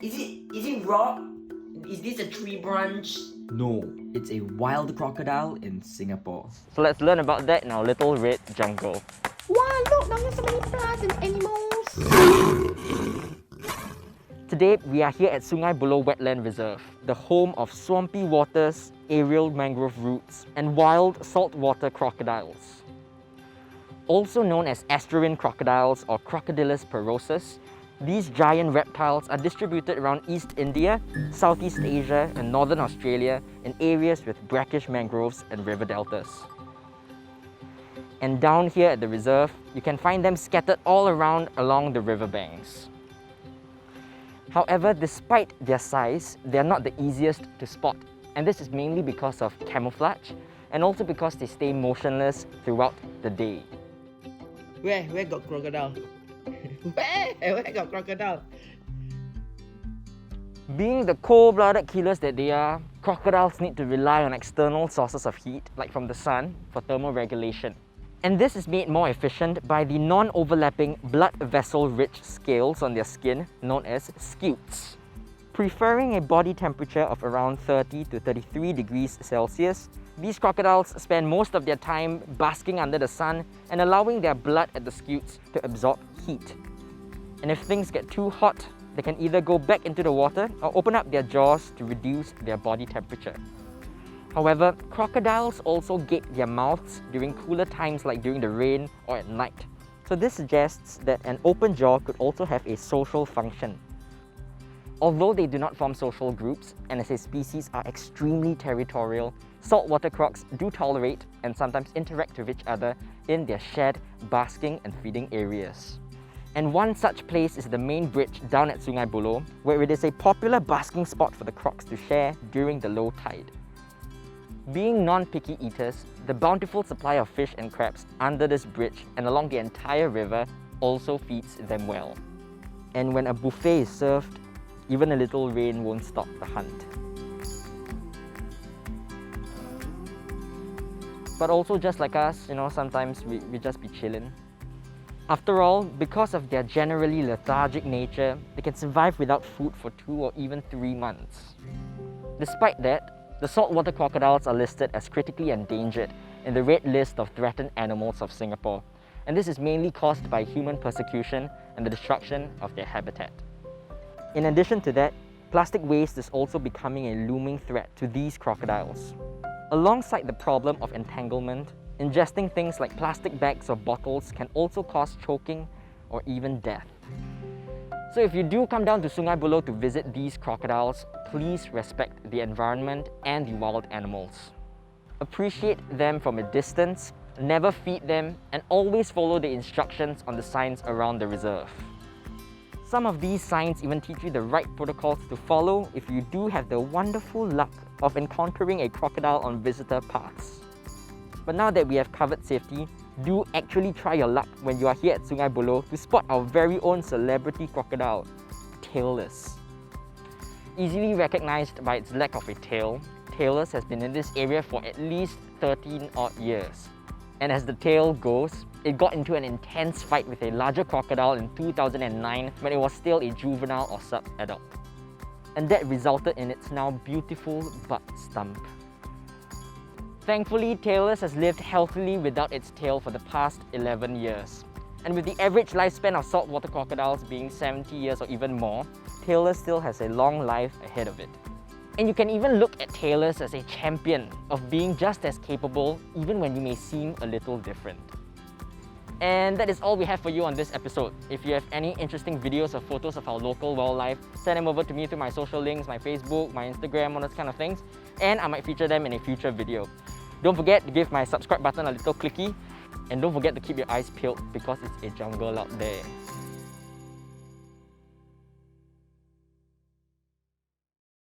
Is it raw? Is this a tree branch? No, it's a wild crocodile in Singapore. So let's learn about that in our little red jungle. Wow, look, now there's so many plants and animals. Today, we are here at Sungei Buloh Wetland Reserve, the home of swampy waters, aerial mangrove roots, and wild saltwater crocodiles. Also known as estuarine crocodiles or Crocodilus porosus, these giant reptiles are distributed around East India, Southeast Asia, and Northern Australia in areas with brackish mangroves and river deltas. And down here at the reserve, you can find them scattered all around along the riverbanks. However, despite their size, they are not the easiest to spot, and this is mainly because of camouflage and also because they stay motionless throughout the day. Where got crocodile? Where got crocodile? Being the cold-blooded killers that they are, crocodiles need to rely on external sources of heat, like from the sun, for thermoregulation. And this is made more efficient by the non-overlapping blood vessel-rich scales on their skin, known as scutes. Preferring a body temperature of around 30 to 33 degrees Celsius, these crocodiles spend most of their time basking under the sun and allowing their blood at the scutes to absorb heat. And if things get too hot, they can either go back into the water or open up their jaws to reduce their body temperature. However, crocodiles also gape their mouths during cooler times like during the rain or at night. So this suggests that an open jaw could also have a social function. Although they do not form social groups and as a species are extremely territorial, saltwater crocs do tolerate and sometimes interact with each other in their shared basking and feeding areas. And one such place is the main bridge down at Sungei Buloh, where it is a popular basking spot for the crocs to share during the low tide. Being non-picky eaters, the bountiful supply of fish and crabs under this bridge and along the entire river also feeds them well. And when a buffet is served, even a little rain won't stop the hunt. But also just like us, sometimes we just be chilling. After all, because of their generally lethargic nature, they can survive without food for 2 or even 3 months. Despite that, the saltwater crocodiles are listed as critically endangered in the Red List of Threatened Animals of Singapore, and this is mainly caused by human persecution and the destruction of their habitat. In addition to that, plastic waste is also becoming a looming threat to these crocodiles. Alongside the problem of entanglement, ingesting things like plastic bags or bottles can also cause choking or even death. So if you do come down to Sungei Buloh to visit these crocodiles, please respect the environment and the wild animals. Appreciate them from a distance, never feed them, and always follow the instructions on the signs around the reserve. Some of these signs even teach you the right protocols to follow if you do have the wonderful luck of encountering a crocodile on visitor paths. But now that we have covered safety, do actually try your luck when you are here at Sungei Buloh to spot our very own celebrity crocodile, Tailless. Easily recognized by its lack of a tail, Tailless has been in this area for at least 13 odd years. And as the tale goes, it got into an intense fight with a larger crocodile in 2009 when it was still a juvenile or sub-adult. And that resulted in its now beautiful butt stump. Thankfully, Tailless has lived healthily without its tail for the past 11 years. And with the average lifespan of saltwater crocodiles being 70 years or even more, Tailless still has a long life ahead of it. And you can even look at Tailless as a champion of being just as capable even when you may seem a little different. And that is all we have for you on this episode. If you have any interesting videos or photos of our local wildlife, send them over to me through my social links, my Facebook, my Instagram, all those kind of things, and I might feature them in a future video. Don't forget to give my subscribe button a little clicky, and don't forget to keep your eyes peeled because it's a jungle out there.